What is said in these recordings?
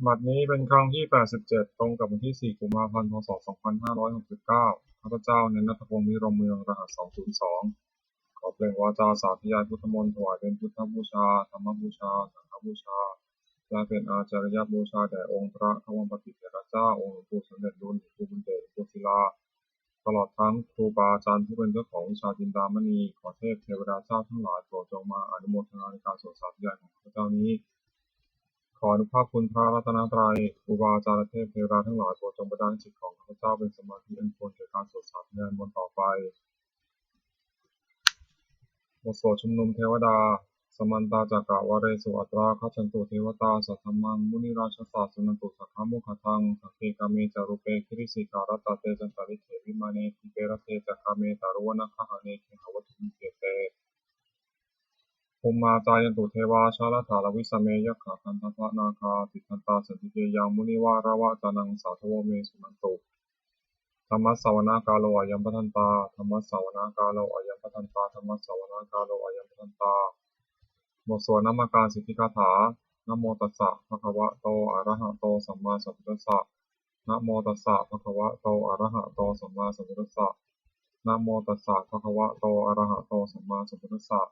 บัดนี้เป็นครั้งที่87ตรงกับวันที่4กุมภาพันธ์พศ2569ข้าพเจ้าเน้นณัฐพงษ์ วิรมเมืองรหัส202ขอเปล่งวาจาสาธยายพุทธมนต์ถวายเป็นพุทธบูชาธรรมบูชาสังฆบูชาและเป็นอาจาริยบูชาแด่องค์พระขวัมปฏิเถรเจ้าองค์หลวงปู่สมเด็จรุ่นครูบุญเดชกุศิลาตลอดทั้งครูบาอาจารย์ผู้เป็นเจ้าของวิชาจินดามณีขอเทพเทวดาเจ้าทั้งหลายโปรดจงมาอนุโมทนาในการสวดสาธยายของข้าพเจ้านี้ขออนุภาพคุณพระรัตนตรัยครูบาอาจารย์เทพเทวดาทั้งหลายโปรดจงประทานจิตของข้าพเจ้าเป็นสมาธิอันควรแก่การสวดสาธยายมนต์ต่อไปบทสวดชุมนุมเทวดาสมันตาจักรวาเรสุอัตราคัจฉันตุเทวตาสัทธมังมุนิราชสาสุนันตุสักขมุขทังสัพเพกาเมจารุเปคิริสิการตเตจันตริเขวิมาเนทิเปรเทจักขเมตารุวนะคหะเนเคหวัตุมิเกเตภูมิมาจายันตุเทวาชาลถาลวิสเมยัคขาคันทพะนาคาติคันตาสันติเกยังมุนิวาระวะจานังสาทโวเมสุนันตุธรรมสสวนากาโลอายัมปทันตาธรรมสสวนากาโลอายัมปทันตาธรรมสสวนากาโลอายัมปทันตาบทสวดนามการสิทธิคาถานะโมตัสสะภะคะวะโตอะระหะโตสัมมาสัมพุทธัสสะนะโมตัสสะภะคะวะโตอะระหะโตสัมมาสัมพุทธัสสะนะโมตัสสะภะคะวะโตอะระหะโตสัมมาสัมพุทธัสสะ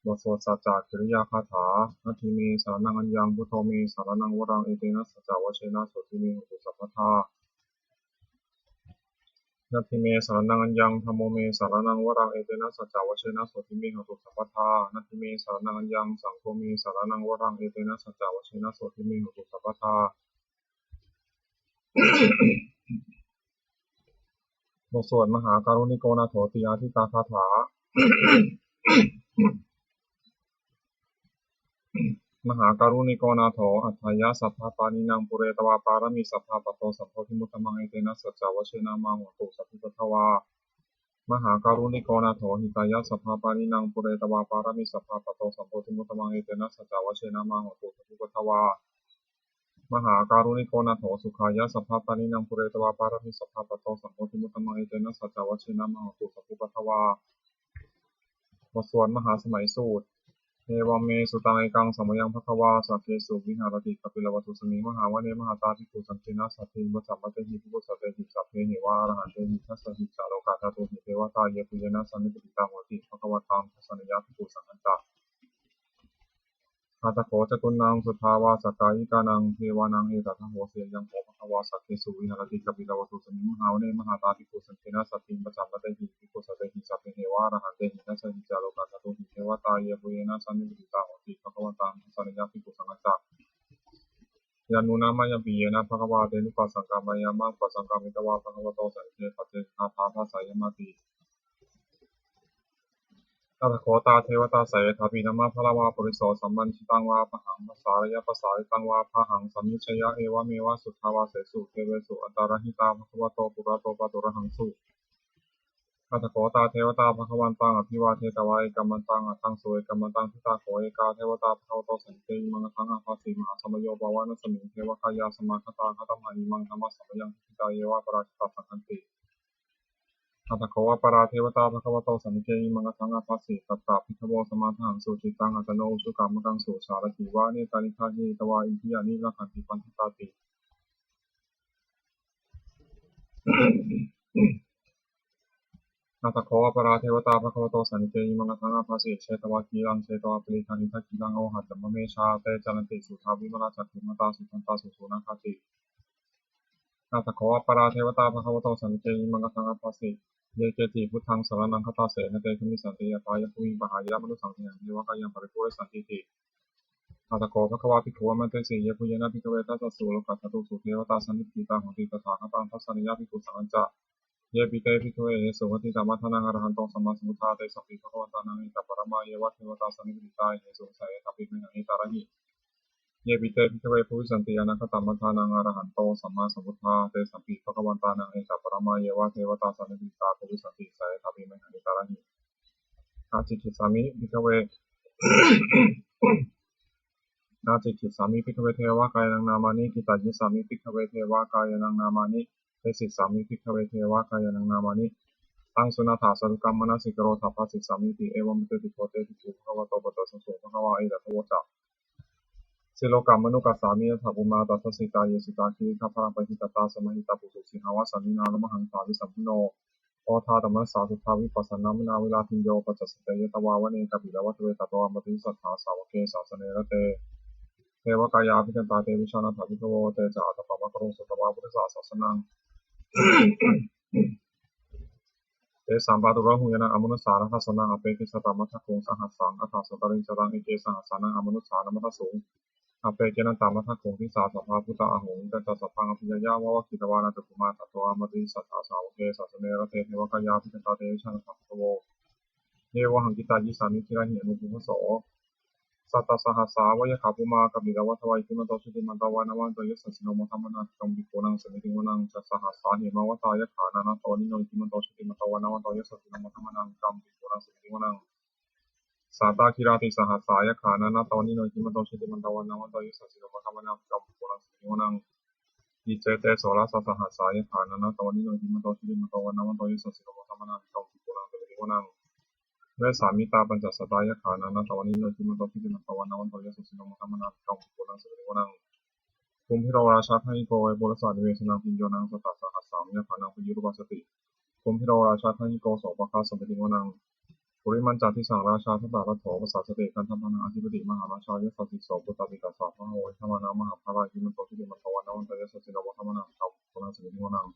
บทสวดสัจจะกิริยาคาถานาทีเมสารนังอัญญังพุทโธเมสารนังวรังเอเตนะสัจจวเชนะโสติเมหุตุสัพพทานาทีเมสารนังอัญญังธัมโมเมสารนังวรังเอเตนะสัจจวเชนะโสติเมหุตุสัพพทานาทีเมสารนังอัญญังสังโฆเมสารนังวรังเอเตนะสัจจวเชนะโสติเมหุตุสัพพทาบทสวดมหาการุณิโกนาโถติอาทิตาคาถามหาการุณิโกนาโถอัฏฐายะสัพพปานินังปุเรตวาปารมิสัพพะปะโตสัพพทิมุตตมังเอเตนะสัจจวเชนะมาหัตุสัพพิปทวามหาการุณิโกนาโถหิตายะสัพพปานินังปุเรตวาปารมิสัพพะปะโตสัพพทิมุตตมังเอเตนะสัจจวเชนะมาหัตุสัพพิปทวามหาการุณิโกนาโถสุขายะสัพพปานินังปุเรตวาปารมิสัพพะปะโตสัพพทิมุตตมังเอเตนะสัจจวเชนะมาหัตุสัพพิปทวาบทสวดมหาสมัยสูตรเทวเมสุตังเอกังสมยังภควาสัพเพสุวิหารติกปิลวัตุสมิงมหาวเนมหาตาภิกขุสังฆนาสัพพิมัสสัมปะเตหิภิกขุสัพเพหิสัพเพหิวาอรหันเตหิทัสสะหิสาโลกาธาตุหิเทวตาเยปุเยนะสันนิปติตาโหติภควตังทัสสะนิยาภิกขุสังฆันตะอาตโขจตุนังสุทาวาสกายิกานังเทวานังเอตัทโหเสยังโหภควาสัพเพสุวิหารติกปิลวัตุสมิงมหาวเนมหาตาภิกขุสังฆนาสัพพิมัสสัมปะเตหิภิกขุสัพเพหิสัพเพหิวาอรหันเตหิทัสสะหิสาโลกาธาตุหิเทวตาเยปุเยนะสันนิปติตาโหติภควตังทัสสะนิยาภิกขุสังฆันตะยานุนามายปีเยนะภควาเตนุปัสสังกามายามังปัสสังกามิตวาภควโตสันเทปัจเจคาถาทัสสะยมาติตถาโคตาเทวตาเสถาปีนามาพระวาปุริโสสัมมันชิตังวาปะหังภาษารยะภาษาริตังวาพะหังสัมมิชยะเอวะเมวะสุทธาวาเสสุเทเวสุอัตตารหิตาภควโตปุระโตปะตุระหังสุตถาโคตาเทวตาภควันตังอภิวาเทตวาเอกัมมันตังอัตถังสุเอกัมมันตังทิตาโขเอกาเทวตาภควโตสันเตอิมังคังอาภาสีมหาสมโยบาวานัสมิงเทวคายาสมาคตาคตมหานิมังธรรมะสัมยังทิตาเยวะปราชิตาสังคันติอัตถโขวปราเทวตาภควโตสันเกอิมังคังอาภาสีตัตตาภิกขโวสมาทังสุจิตังอัตโนอุชุกามกังสุสารติวาเนตานิทาหิตวาอินทิยานิลักขันติปันทิตาติอัตถโขวปราเทวตาภควโตสันเกอิมังคังอาภาสีเชตวาคีรังเชตวาปริธานิทักิรังโอหัตถมเมชาเตจารติสุทาวิมลาจักขุมตาสุทันตาสุสุนังคติอัตถโขวปราเทวตาภควโตสันเกอิมังคังอาภาสีเยเกติพุทธังสรณังคตาเสนเตชมิสันติยตายะภูมิปหายะมนุสังเทนเทวกายังปริปุเรสันติติอัตถโขภควาภิกขุมันเตสีเยปุเยนะภิกขเวทัสสะสุโลกัสสตุสุเทวตาสันนิปติตาโหติตถาคตังทัสสะนิยาภิกขุสังฆัจจะเยปิเตภิกขเวสุขติธรรมะทานังอรหันโตสัมมาสัมพุทธาเตสัพพิภควันตานังอิตาปรมาเยวะเทวตาสันนิปติตาเหสุสัยทัพพิเมหังอิตาระหิเยปิเตภิกขเวภูวิสันติอนาคตัมมัทานังอรหันโตสัมมาสัมพุทธาเตสัพพิภควันตานังอิตาปรมาเยวะเทวตาสันนิปติตาภูวิสันติสัยทัพพิเมหังอิตาระหิอาจิกิสามิภิกขเวนาจิกิสามิภิกขเวเทวะกายนังนามานิกิตายิสามิภิกขเวเทวะกายนังนามานิเตสิสามิภิกขเวเทวะกายนังนามานิตังสุนาถาสรุกรรมมนสิกโรธาภัสสิสามิติเอวะมิเตติโคเตติภูภควโตปะโตสังโฆภควาเอตถะโวจะเส สิโลกรรมมนุกัสสามิยถาภูมาตัสสิตาเยสิตาคิริขพลังปฏิตตาสมัยตาปุสุสิหาวสันนินาลมหังสาวิสัมพุโนโอทาตมัสสาสุทาวิปัสสนามนาวิลาทินโยปัจจสเตยตวาวเนกบิลวัตเวตตวามติสัทธาสาวเกสาสเนระเตเทวกายาภิกันตาเตวิชานาถาภิกโวเตจาอัตตปะมะกโรสุตวาพุทธศาสนังเตสัมปาตุระหุยนะอมนุสารัตสนังอเปกิสตามัทโคสหัสสังอัฏฐสตริงจตังเอเกสหัสสานังอมนุสานัมทัสสุงอเปเกนันตามัทโคทิสาสัพพะพุทธะหุงกัจจสัพพังอภิยยาวะวะคิตวานาตุกุมาตัตโตอมติสัทธาสาวเกสาสเนระเตเทวกายาภิกันตาเตวิชานาถาภิกโวเยวหังกิตายิสามิทิระหิอนุภูโสสัตตสหัสสาวยขาภูมากบิลวัตวัยทิมันโตชุติมันตวานาวันโตยสัสสิโนมธรรมนาคัมบิโกนังสมิติวนังจัสสหัสสาเหมาวตายขานานาโตนิโนทิมันโตชุติมันตวานาวันโตยสัสสิโนมธรรมนังคัมบิโกนังสมิติวนังสัตตาคิราติสหัสสายขานานาโตนิโนทิมันโตชุติมันตวานาวันโตยสัสสิโนมธรรมนังคัมบิโกนังสมิติวนังอิเจเตโสรัสสหัสสายขานานาโตนิโนทิมันโตชุติมันตวานาวันโตยสัสสิโนมธรรมนังคัมบิโกนังสมิติวนังเวสามิตาปัญจสตายขานานาตวันิโนทิมันโตทิติมันตวันนาวันโตยสุสิโนมธรรมนาคัมภุนังสุริวนังภูมิโรราชาไทโกเวบุรสานิเวชนังพิญโยนังสตัสสหัสสามยะขานังพยุรุปัสสติภูมิโรราชาไทโกโสปะคาสัมปติวนังปุริมันจาทิสังราชาทัตตารัตโถภาษาสติกันธรรมนาอธิปติมหาราชายสัสสิโสปุตตติกัสสะพะโหธรรมนามหาภาราทิมันโตทิติมันตวันนาวันโตยสุสิโนมธรรมนาคัมภุนังสุริวนัง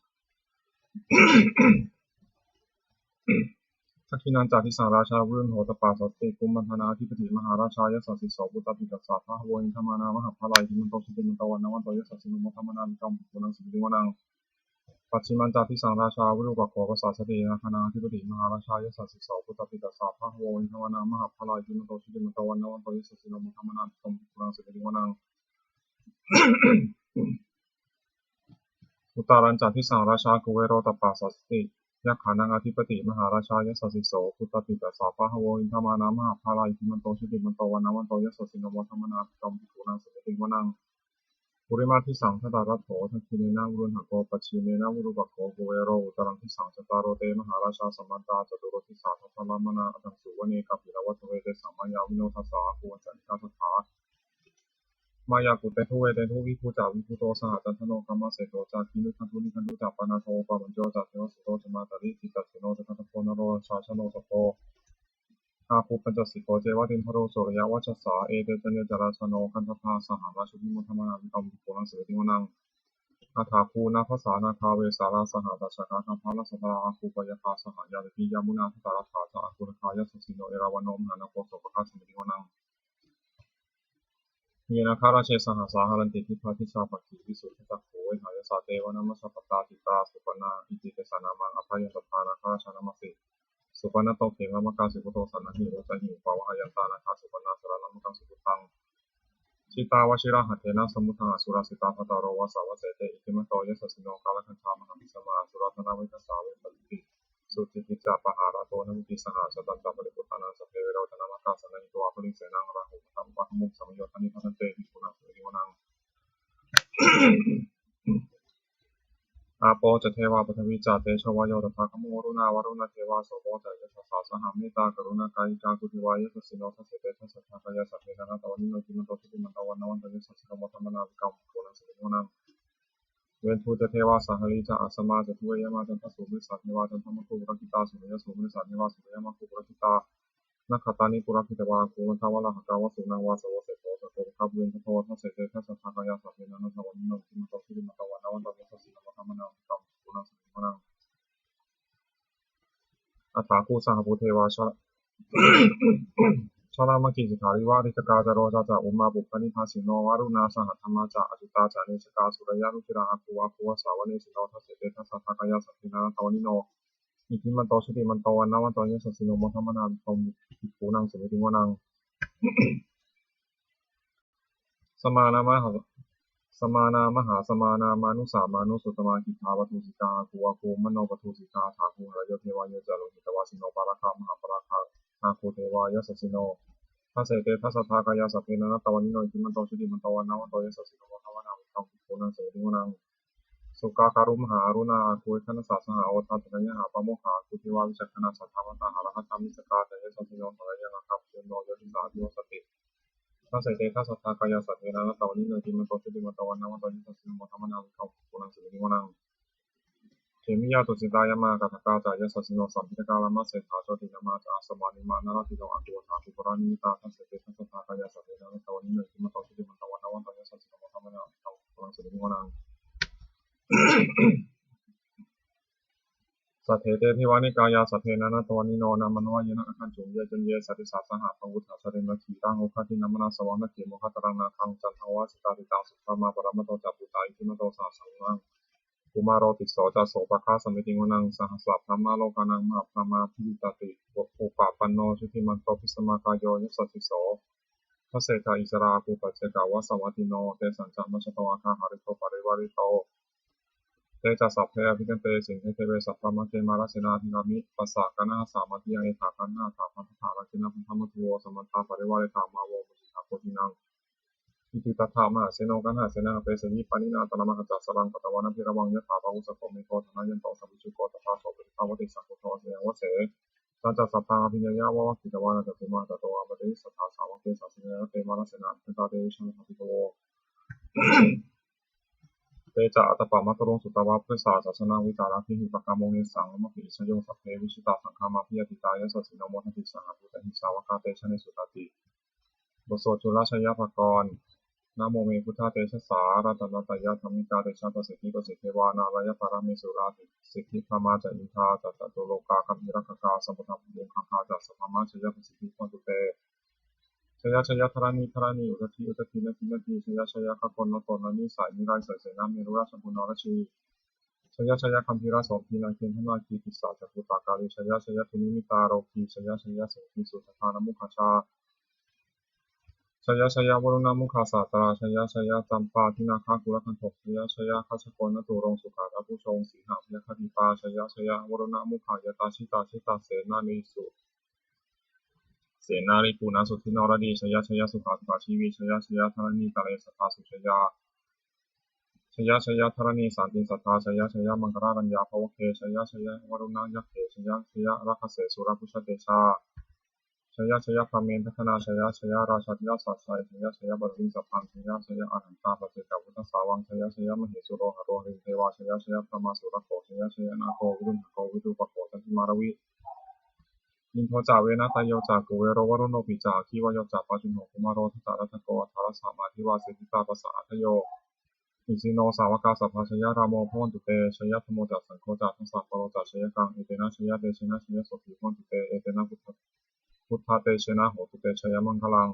ทักขินันจาทิสังราชาวุฒิโหตปาสติกุมมันธนาธิปติมหาราชายสัสสิโสปุตตปิกัสสะพะโหอินทมานามหาภาลัยทิมันโตชิติมันตวันนาวันโตยสัสสิโนมธรรมนาวิกัมปุนังสุริวนังปัจฉิมันจาทิสังราชาวุฒิปักโขภาษาสตินาคณาธิปติมหาราชายสัสสิโสปุตตปิกัสสะพะโหอินทมานามหาภาลัยทิมันโตชิติมันตวันนาวันโตยสัสสิโนมธรรมนาวิกัมปุนังสุริวนังอุตารัญจาทิสังราชากุเวโรตปาสติยักขานังอธิปติมหาราชายสัสสิโสปุตตปิกัสสะพะโหอินทมานามหาภาลัยทิมันโตชิติมันตวันนาวันโตยสัสสิโนมธรรมนาวิกัมปุนังสุริวนังปุริมาทิสังทตารัตโถทักขิเนนะวุรุณหโกปัจฉิเมนะวุรุปักโขกุเวโรอุตรังทิสังชตารโรเตมหาราชาสัมมันตาจตุโรทิสาทัพพลามนาอัตสุวเนกัปปิลวัตเวเตสัมมายาวิโนทัสสะภูวัจจนิกาสถามายากุเตทุเวเตทุวิภูจาวิภูโตสหจันทโนกัมมะเสโตจาคินุคันทุนิคันตุจัปปนาโทปะมัญโจจาเทวสุโตจมาตริติตัสสิโนจคันตโพนโรชาชโนสโพอาภูปัญจสิโกเจวะตินทโรโสรยวัชสาเอเตจันเนจราชโนคันทภาสหราชุนิมุธรรมนาวิกัมปุโกนังเสติวนังอาถาภูนาภาษานาคาเวสาราสหตัชกาธรรมะสตาอาภูปยคาสหยาติยามุนาทตารัฐาจาอาคุรคายสัสสิโนเอราวันโนมหานาโกโสปะคาสมิติวนังเยนะคาราเชสหสาหารันติทิพาทิชาปักขีวิสุทธิจักโขเวหายสาเตวนามัสสะปตาติตาสุปนาอิติเตสานามังอภัยสัทธานาคาชานามัสสิสุปนาโตเขมะมะกาสิปุโตสันนหิโรจหิปาวะหายันตานาคาสุปนาสรณมะกังสุปุตังชิตาวชิระหัตเถนะสมุทังอสุรสิตาภตารโรวะสาวะเสเตอิติมะโตยสัสสิโนกาลคันธามหามิสมาอสุรธนาเวทัสสาเวปติสุติกิจจาปหาราโตนมุติสหสตันตปริปุตตานังสเพเวโรจนามะกาสนันโตอภริเสนังราหุตัมปะมุขสมโยธานิพันเตหิปุนังสุริวนังอาโปจะเทวาปฐวิจาเตชวายโยตถาคโมวรุณาวรุณเทวาโสโภจะยะสาสหาเมตตากรุณากายิกากุติวายะสัสสิโนทัสเสเตทัสสะทากายะสัพเพนานาตวันิโนจิมันโตชิติมันตวันนาวันตยะสัสสิโนมธัมมนาวิกัมปุนังสุริวนังเวนทูจะเทวาสหริจะอาสมาจะทุเวยมาจันทสุมิสัตเทวาจันทมคุปรกิตาสุริยสุมิสัตเทวาสุริยมคุปรกิตานักขตานิปุรกิตวาโกวันทวะละหกาวสุนังวาสวเสโตสโตกับเวนทโททัสเสเตทัสสะทากายะสัพเพนานาตวันิโนจิมันโตชิติมันตวันนาวันตยะสัสสิโนมธัมมนาวิกัมปุนังสุริวนังอัฏฐาคูสหภูเทวาชะชลามกิสิกาลิวาริตกาจโรจาจาอุมาบุคนิพาสิโนวารุณาสหธรรมาจาอจุตาจาเนชกาสุรยานุชิราอาคูวาคูวสาวเนสิโนทัสเสเตทัสสะทากายะสัพพินาตวนิโนอิทิมันโตชุติมันโตวันนาวันโตยสัสสิโนมธัมมนาวิกัมปุนังสุริติวนังสมานามหาสมานามหาสมานามานุสามานุสุตมากิทาวัตุสิกาคูวาคูมโนปทุสิกาถาคูหรโยเทวายจารุหิตวาสิโนปาราคามหาปราคาอาคูเทวายสัสสิโนทัสเสเตทัสสะทากายะสัพเพนานาตวนิโนอิทิมันโตชุติมันโตวันนาวันโตยสัสสิโนมธัมมนาวิกัมปุนังสุริติวนังสุกาการุมหาอรุณาคุยคณสาสหาโอทัตถะยะหาปะโมหาคุติวาวิจักขณาสัทธามัตตาหาระหัตถามิสกาแต่ยสัสสิโนสระยังอาคับเชโนโยติสาธิวสติ ทัสเสเตทัสสะทากายาสัตเทนะนะตวนิโนจิมันโตชุติมันตวันนะวันตวิสัสสิโมธรรมนาวิเขาปุนังสุริวนังเขมิยาตุสิตายามากัตถกาจายาสัสสิโนสัมพิทกาลามาเสถาโชติยามาจาสมานิมานาราติโนอัตุวะถาภิปุรานิมิตาทัสเสเตทัสสะทากายาสัตเทนะนะตวนิโนจิมันโตชุติมันตวันนะวันตวิสัสสิโมธรรมนาวิเขาปุนังสุริวนังสัทเถเตทิวานิกายาสัทเทนะนะตวนิโนนะมโนวายนะอคันจุมเยจันเยสัตติสัสสหะพังวุฒาสเรนะขีตังโอคาทินัมมนาสวังนะเขโมคตรังนาคังจันทวาสิตาติตังสุขมาปรามโตจัปุตาอิทิมโตสาสังนังกุมารโรติโสจะโสปะคาสมิติวนังสหัสสะพรมาโลกานังมหาพรมาพิจิตติอุปาปันโนชุติมันโตพิสมากายโยยสัสสิโสพระเศรษฐาอิสราภูปัจเจกาวะสวัติโนเตสัญจมัชตวะคาหาริโตปริวาริโตเตจัสสัพเพอภิกันเตสิงห์เทเวสัพพมะเกมาราเสนาธินามิปัสสะกนาสามัติยังเอถากันนาถาพันธาราชินะพันธมัตุโวสมันตาปริวาริธามาโวมุสิตาโคทินังอิติตัทธามหาเสโนกันหาเสนาเปสนิปานินาตนะมหจัสสรังปตวานะพิระวังยะถาภาวุสโกเมโกธนายันโตสัพพิจุโกตถาโสปริภาวติสังโฆโตเสยังวเสสัจจสัพพังอภิญญาวะกิตวานะจตุมาตโตอาปติสัทธาสาวกเกสัสเนนะเตมาราเสนาเตตาเตวิชังสัพพิโตเตจะอัตตปะมัตตรงสุตวะเพื่อศาสนาวิจาระพิหิปกามงเนสังมะปิชโยสัพเพวิชิตาสังฆามาพิยติตายะสัสสินโมทัติสังฆปุตตะหิสาวกาเตชะเนสุตติบทสวดจุลชยภกรณ์นะโมเมพุทธาเตชะสารัตนตยะธรรมิกาเตชะตสิทธิปสิทธิวานารายปารามิสุราติสิทธิพมาจะอินทาจัตตุโลกาคัมภิรักขกาสมุทธมุขคาจัสสพมาชยปสิทธิวันตุเตชยชยธรณีธรณีอุทธิอุทธินทินทิชยชยขกลนตนนิสายนิไรเสเสนาเมรุราชบุญนรชีชยชยคัมภีรสมพีนาเคนธนาคีติสาจักขุตากาลิชยชยทุนิมิตาโรคีชยชยเสกีสุสธานมุขชาชยชยวรุณมุขาสาตราชยชยจัมปาทินาคากุลคันธกชยชยคัชโกนตุรงสุขาตผู้ชงสีหายคติปาชยชยวรุณมุขายตาชิตาชิตาเสนานิสุเสนาริปูนาสุทินรดีชยชยสุขาตาชีวิชยชยธรณีตะเลสตาสุชยาชยชยธรณีสันติสัทธาชยชยมังครารัญญาภวเคชยชยวรุณยักเขชยชยรักเสสุรพุชเตชาชยชยพระเมนทนาชยชยราชาธิราชสัชัยชยชยบริวิสัพพังชยชยอรหันตาปเจกพุทธสาวังชยชยมเหสุโรหโรหิเทวาชยชยพระมาสุรโขชยชยนาโควิรุณโควิรุปโขจันทิมารวิมินโทจาเวนะตายโยจากกุเวโรวรุณโนปิจาคีวโยจากปัจจุโนกุมารโรทัตตารัตโกอัทธารสามาธิวาสิตาปัสสะอัทโยอิสิโนสาวกาสัพพชยรามโมพวันตุเตชยธรรมโมจัสสังโฆจัสทัสสะปโรจัสชยกังเอเตนะชยเตชนะชยโสภิพวันตุเตเอเตนะพุทธาเตชนะโหตุเตชยมังคลัง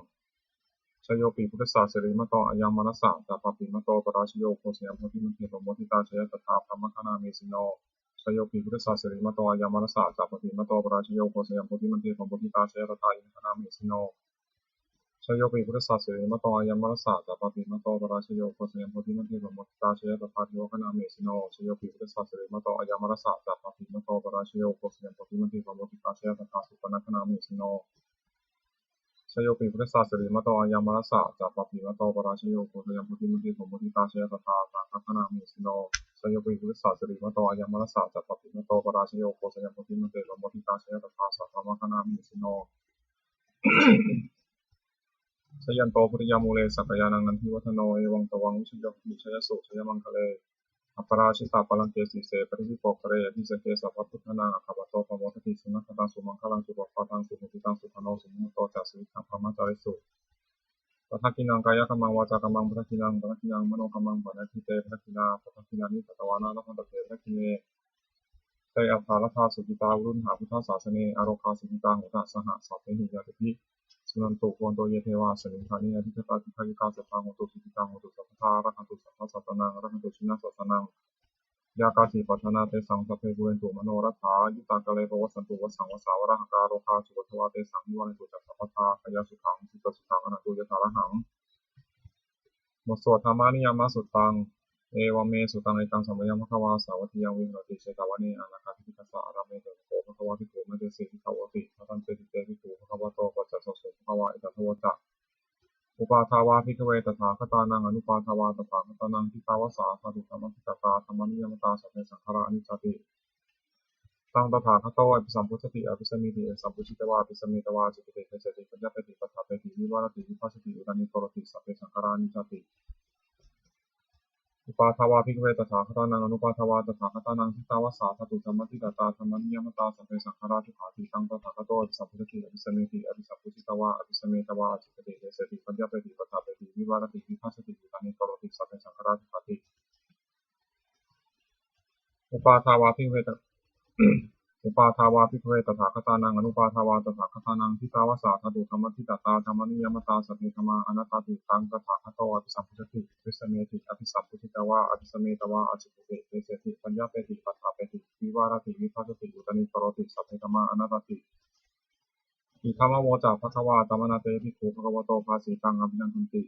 ชโยปีพุทธศาสริมโตอายังมนัสสะตาปปิมโตปราชโยโคสยามโพธิมันเทโรโมทิตาชยตถาพระมคณาเมสิโนชโยปีพุทธศาสริมโตอายังมนัสสะตาปปิมโตปราชโยโคสยามโพธิมันเทโรโมทิตาชยตถาอินทนาเมสิโนชโยปีพุทธศาสริมโตอายังมนัสสะตาปปิมโตปราชโยโคสยามโพธิมันเทโรโมทิตาชยตถาทิโวคณาเมสิโนชโยปีพุทธศาสริมโตอายังมนัสสะตาปปิมโตปราชโยโคสยามโพธิมันเทโรโมทิตาชยตถาสุปนคณาเมสิโนชโยปิพุทธศาสริมโตอายังมรัสสะจัปปปิมโตปราชโยโคสยามพุทธิมุติสมมุติตาชยตถาสังฆนามิสิโนชโยปิพุทธศาสริมโตอายังมรัสสะจัปปปิมโตปราชโยโคสยามพุทธิมุติสมมุติตาชยตถาสังฆนามิสิโนชยันโตพุทธยามูเลสักยานังนันทิวัฒโนเอวังตวังวิชยมิชยสุชยมังคะเลอัปปราชิตาปลังเกสีเสปริวิโปกเรพิสเกสัพพุทธนาอัคคปโตปโมทติสุนัขตังสุมังคลังสุปปาตังสุภติตังสุพโนสุมุตโตจัสสิทังพระมัจจาริสุปัทกินังกายกัมมังวาจากัมมังปัทกินังปัทกินังมโนกัมมังปัทกิเตปัทกินาปัทกินานิสัตวานานัพพะเตปัทกิเนเตอัฏฐารัตถาสุขิตาวุรุณหาพุทธศาสเนอโรคาสุขิตาหุตะสหสัพเพหิยาติภิสุนันตุโกนโตเยเทวาสมิงคานิอธิคตาทิคายุกาสัพพังโหตุสุขิตาโหตุสัพพทารักขันตุสัพพะสัตนังรักขันตุชินะสัตนังยากาสีปัฏนาเตสังสัพเพบุเรนตุมโนรัฐายุตากะเลปวัสสันตุวัสสังวสาวะหะการโรคาสุวัฏวาเตสังนิวันตุจักสัพพทาขยสุขังสุตสุขังอนันตุยถาระหังบทสวดธรรมานิยามสุตังเอวเมสุตังเอตังสัมยามภควาสาวัติยังวิหรติเชตาวะเนอนาคาทิคัสสะอารามเมตุโกภควาทิโกเมเตสิทิขาวติพระตันเตติเตติโกภควะโตปัจจสสุภควาอิตัทวจะอุปาทาวาภิกขเวตถาคตานังอนุปาทาวาตถาคตานังทิตาวสาสาธุธรรมทิตตาธรรมนิยมตาสัพเพสังขารานิจจติ ตังตถาคตโตอภิสัมพุทธติอภิสมิติสัมพุชิตวาอภิสมิตวาจิตติเตเสติปัญญาเปติปัฏฐาเปติวิวารติวิปัสสติอุตานิโกรติสัพเพสังขารานิจติอุปาทวาภิกขเวตถาคตานังอนุปาทวาตถาคตานังทิตาวสาทตุธรรมติตตาธรรมนิยมตาสัพเพสังขาราทุกขาติตังตถาคตโตอภิสัมพุทธติอภิสมิติอภิสัมพุชิตวาอภิสมิตวาจิตติเตเสติปัญญาเปติปัฏฐาเปติวิวารติวิปัสสติอุตานิโกรติสัพเพสังขาราทุกขาติอุปาทวาภิกขเวต อุปาทาวาภิกขเวตถาคตานังอนุปาทาวาตถาคตานังทิตาวสาทตุธรรมทิตตาธรรมนิยมตาสัพเพธรรมาอนัตตาติตังตถาคตโตอภิสัมพุทธติอภิสเมติอภิสัมพุทธิตวาอภิสเมตวาอจิตติเตเสติปัญญาเปติปัฏฐาเปติวิวารติวิภัสสติอุตนิโกรติสัพเพธรรมาอนัตตาติอิทัมมโมจาภควาตมนาเตภิกขุภควโตภาสีตังอภินันทุนติ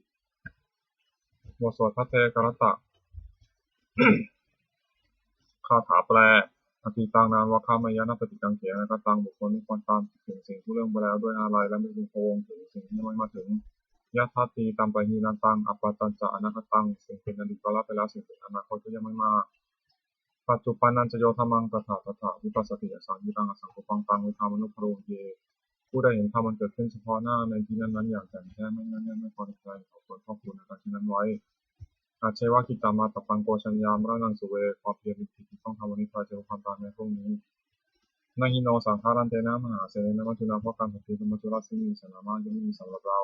บทสวดพระเตกรตะ คาถาแปลอติตังนานวะคามายนะปฏิกังเขนะกตังบุคคลไม่ควรตามถึงสิ่งที่เรื่องไปแล้วด้วยอะไรและไม่พึงพะวงถึงสิ่งที่ไม่มาถึงยะทัตตีตามไปหีนันตังอัปปตัญจะอนาคตังสิ่งเป็นอดีตก็ละไปแล้วสิ่งเป็นอนาคตก็ยังไม่มาปัจจุบันนันจะโยธรรมังตถาตถาวิปัสสติอสังยุตังอสังคุปังตังวิธามนุภโรเยผู้ใดเห็นธรรมมันเกิดขึ้นเฉพาะหน้าในที่นั้นๆอย่างแจ่มแจ้งไม่งั้นไม่พอใจขอควรครอบครัวในการที่นั้นไว้อาเชวะกิตามาตปังโกชัญญามรนังสุเวความเพียรเป็นที่ต้องทำวันนี้พาเจอความตายในพวกนี้นาฮิโนสังขารันเตนะมหาเสนนะมัจจุนาเพราะการปฏิบัติมัจจุราชินีสนามะยังไม่มีสำหรับเรา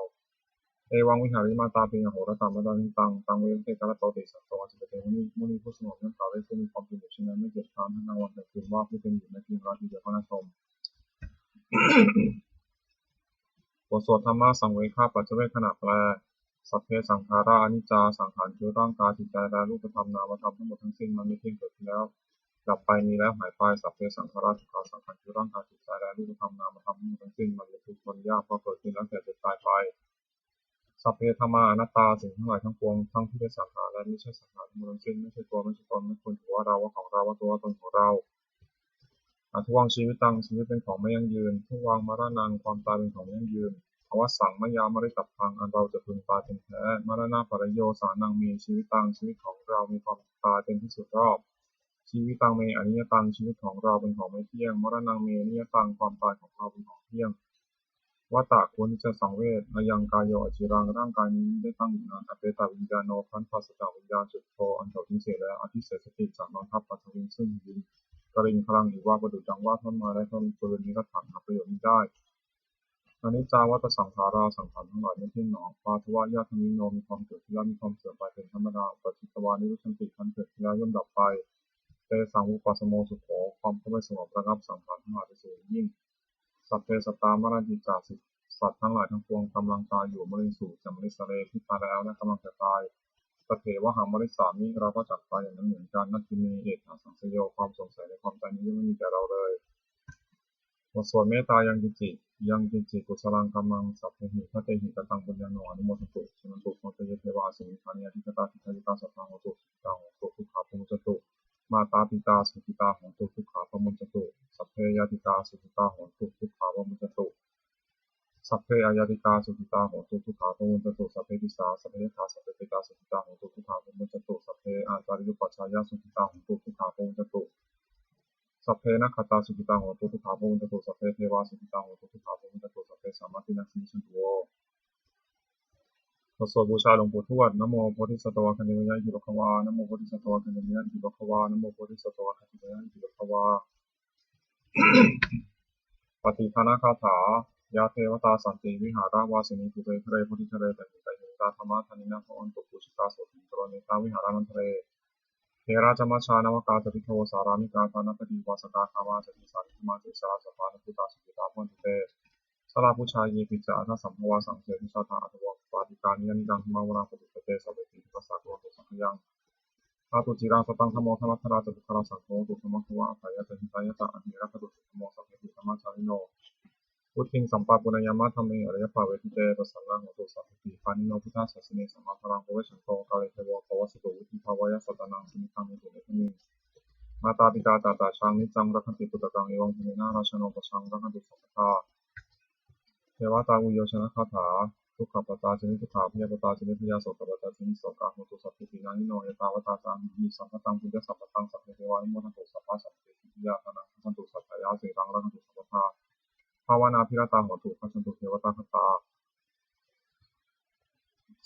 เอวังวิหาริมาตาเปียโหรตามะดานิตังเวเตกะละโตติสัตโตจิตเตมุนีผู้สงบนั้นกล่าวได้ซึ่งมีความเป็นอยู่เช่นนั้นไม่เกิดการทั้งวันแต่คืนว่าผู้เป็นอยู่ในเพียงราตรีเดียวพระนาชมบทสวดธรรมะสังเวคะปัจเจเวคขณะแปลสัพเพสังขาราอนิจจาสังขารคือร่างกายจิตใจและรูปธรรมนามธรรมทั้งหมดทั้งสิ้นมันไม่เที่ยงเกิดขึ้นแล้วดับไปมีแล้วหายไปสัพเพสังขาราทุกขาสังขารคือร่างกายจิตใจและรูปธรรมนามธรรมทั้งหมดทั้งสิ้นมันเป็นทุกข์ทนยากเพราะเกิดขึ้นแล้วแก่เจ็บตายไปสัพเพธรรมาอนัตตาสิ่งทั้งหลายทั้งปวงทั้งที่เป็นสังขารและไม่ใช่สังขารทั้งหมดทั้งสิ้นไม่ใช่ตัวไม่ใช่ตนไม่ควรถือว่าเราว่าของเราว่าตัวว่าตนของเราทุกวังชีวิตตังชีวิตเป็นของไม่ยั่งยืนทุกวังมรณังความตายเป็นของไม่ยั่งยืนอวสังมยามริตับพังอันเราจะพึงตายเป็นแท้มรณะปริโยสานังมีชีวิตตังชีวิตของเรามีความตายเป็นที่สุดรอบชีวิตตังเมอนิยตังชีวิตของเราเป็นของไม่เที่ยงมรณังเมอนิยตังความตายของเราเป็นของเที่ยงวัตตะควรจะสังเวชอายังกายโยอจิรังร่างกายนี้ได้ตั้งอยู่นานอเปตาวิญญาโนพันธัสสะวิญญาณจุดโทอันเถาทิ้งเสียแล้วอธิเสสติจากนอนทับปัจจุบันซึ่งยินกริงพลังอีกว่าประดุจดังว่าท่อนมาและท่อนปืนนี้ก็ถามหาประโยชน์นี้ได้อนิจจาวัฏสังขาราสังขารทั้งหลายไม่เที่ยงหนอปาทวายาธมิโนมีความเกิดขึ้นแล้วมีความเสื่อมไปเป็นธรรมดาปัจจิตวานิรุชันติทันเกิดขึ้นแล้วย่อมดับไปเตสังอุปัสสโมสุโขความเข้าไปสงบระงับสังขารทั้งหลายไปสู่ยิ่งสัพเพสัตตามรณจิตาสิสัตว์ทั้งหลายทั้งปวงกำลังตายอยู่มริสูจมริสเรที่ตายแล้วและกำลังจะตายปเทวหังมริสามิเราก็จักตายอย่างนั้นเหมือนกันนัตถิเมเอกสังสยโยความสงสัยในความตายนี้ไม่มีแก่เราเลยบทสวดเมตตายังกินจิกุศลังกัมมังสัพเพหิพระเตหิกตังปุญญาโนอนุโมทตุสนันตุโมเตยเทวาสิมิธานิยทิกตาทิทายิตาสัพพังโหตุสุตังโหตุทุกขาภูมุจตุมาตาปิตาสุขิตาโหตุทุกขาภูมุจตุสัพเพยติกาสุขิตาโหตุทุกขาภูมุจตุสัพเพอายติกาสุขิตาโหตุทุกขาภูมุจตุสัพเพติสาสัพเพยถาสัพเพเตกาสุขิตาโหตุทุกขาภูมุจตุสัพเพอาจาริยุปัชฌายาสุขิตาโหตุทุกขาภูมุจตุสัพเพนะคตาสุขิตาโหตุทุกขาภูมิจตุสัพเพเทวาสุขิตาโหตุทุกขาภูมิจตุสัพเพสัมมาทินัสสิชันตุโวบทสวดบูชาหลวงปู่ทวดนะโมโพธิสัตวะคันเดมยะอิทิปะคะวานะโมโพธิสัตวะคันเดมยะอิทิปะคะวานะโมโพธิสัตวะคันเดมยะอิทิปะคะวาปฏิภาณคาถายาเทวตาสันติวิหาราวาสินีภูเรทะเลพุทธิทะเลแต่หิตาหิตาธรรมะธนินะพระอันตุปุชิตาโสติกรณีตาวิหารานันทะเลเทราจมัชฌานวกาสติโทสารามิกาตานัปฏิวาสกาคามาสติสาริมาติสาสภานุตุตาสุขิตาพุทธเตสลาพุชายีปิจานาสัมภวาสังเสริชาตาอัตวะปาติการนิยันดังธรรมวราปฏิปเตสัพเพติปัสสะโตตุสังขยังอาตุจิรังสตังธรรมโอธรรมธราจตุคราสังโฆตุธรรมะวะอภัยตหิตายตะอหิรักตุธรรมโมสัพเพติธรรมชาลิโนพุทธิงสัมปะปุญญามะธรรมิอริยภาเวทิเตปสังฆังโหตุสัพพติปานิโนพุทธศาสเนสัมมาทรังโพเวชันโตกาเลเทวะภวสตุวุฒิภาวะยสัตตังสมิทังมิตุเนธมิมาตาปิตาตาตาชังนิจังรักขันติปุตตังเอวังพุเนนาราชโนปชังรักขันติสัพพะเทวตาอุโยชนะคาถาทุกขปตาชนิทุกขาพยาปตาชนิพยาโสตปตาชนิโสกาโหตุสัพพินานิโนยตาวตาจังมิสัมปตังปุญญสัพพตังสัพเพเทวานิโมทันตุสัพพะสัพเพติยาธนังทันตุสัพเพ าวนาพิรตาโหตุขัจฉันตุเทวตาคตา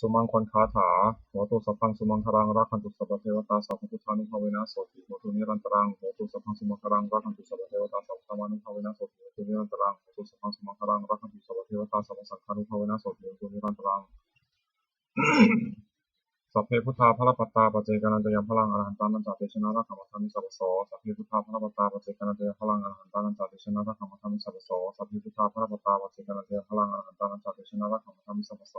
สุมังคลคาถาโหตุสัพพังสุมังคลังรักขันตุสัพพเทวตาสัพพุทธานุภาเวนะโสติโหตุนิรันตรังโหตุสัพพังสุมังคลังรักขันตุสัพพเทวตาสัพพุทธานุภาเวนะโสติโหตุนิรันตรังโหตุสัพพังสุมังคลังรักขันตุสัพพเทวตาสัพพสังฆานุภาเวนะโสติโหตุนิรันตรังสัพเพพุทธาภรปัตตาปัจเจกนันตยังพลังอรหันตานันจาเตชนะรักขมัทธามิสัพพโสสัพเพพุทธาภรปัตตาปัจเจกนันตยังพลังอรหันตานันจาเตชนะรักขมัทธามิสัพพโสสัพเพพุทธาภรปัตตาปัจเจกนันตยังพลังอรหันตานันจาเตชนะรักขมัทธามิสัพพโส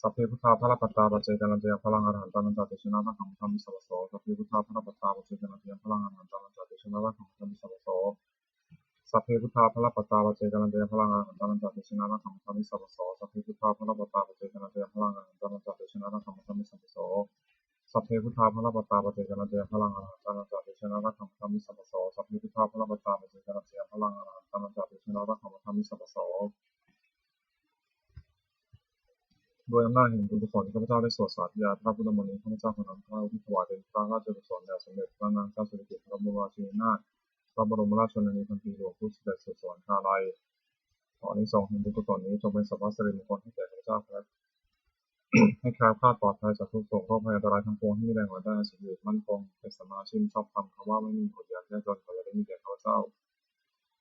สัพเพพุทธาภรปัตตาปัจเจกนันตยังพลังอรหันตานันจาเตชนะรักขมัทธามิสัพพโสสัพเพพุทธาภรปัตตาปัจเจกนันตยังพลังอรหันตานันจาเตชนะรักขมัทธามิสัพพโสสัพเพพุทธาภรปัตตาปัจเจกนันตยังพลังอรหันตานันจาเตชนะรักขมัทธามิสัพพโสสัพเพพุทธาภรปัตตาปัจเจกนันตยังพลังอรหันตานันจาเตชนะรักขมัทธามิสัพพโสสัพเพพุทธาภรปัตตาปัจเจกนันตยังพลังอรหันตานันจาเตชนะรักขมัทธามิสัพพโสสัพเพพุทธาภรปัตตาปัจเจกนันตยังพลังอรหันตานันจาเตชนะรักขมัทธามิสัพพโสโดยอำนาจแห่งบุญกุศลที่ข้าพเจ้าได้สวดสาธยายพระพุทธมนต์นี้ข้าพเจ้าขอน้อมเกล้าที่ถวายเป็นพระราชกุศลแด่สมเด็จพระนางเจ้าสิริกิติ์พระบรมราชินีนาถพระบรมราชชนนีพันปีหลวงผู้เสด็จสู่สวรรคาลัยขออานิสงส์แห่งบุญกุศลนี้จงเป็นสัพพสิริมงคลให้แก่ข้าพเจ้าครับให้แคล้วคลาดปลอดภัยจากทุกโศกโรคภัยอันตรายทั้งปวงให้มีแรงหวังได้สุขอยู่มั่นคงเป็นสมาชิกชอบธรรมคำว่าไม่มีอดอยากแยกจนขออย่าได้มีแก่ข้าพเจ้า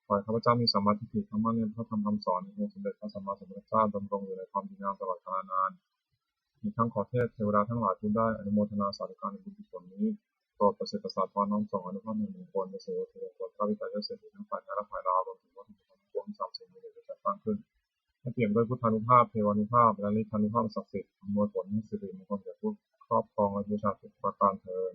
ขอให้ข้าพเจ้ามีสัมมาทิฏฐิทั้งมั่นในพระธรรมคำสอนขององค์สมเด็จพระสัมมาสัมพุทธเจ้าดำรงอยู่ในความดีงามตลอดกาลนานมีทั้งขอเทพเทวดาทั้งหลายผู้ได้อนุโมทนาสาธุการในบุญกุศลนี้โปรดประสิทธิ์ประสาทพรน้อมส่งอนุภาพแห่งมงคลในสู่เทวดาพระวิตรยเศรษฐีทั้งฝ่ายเหนือและฝ่ายดาวรวมถึงวัตถุมงคลทั้งปวงสามสิ่งนี้ได้จัดตั้งขึ้นให้เปี่ยมด้วยพุทธานุภาพเทวานุภาพและฤทธานุภาพศักดิ์สิทธิ์อำนวยผลให้สิริมงคลแก่ผู้ครอบครองและบูชาทุกประการเทอญ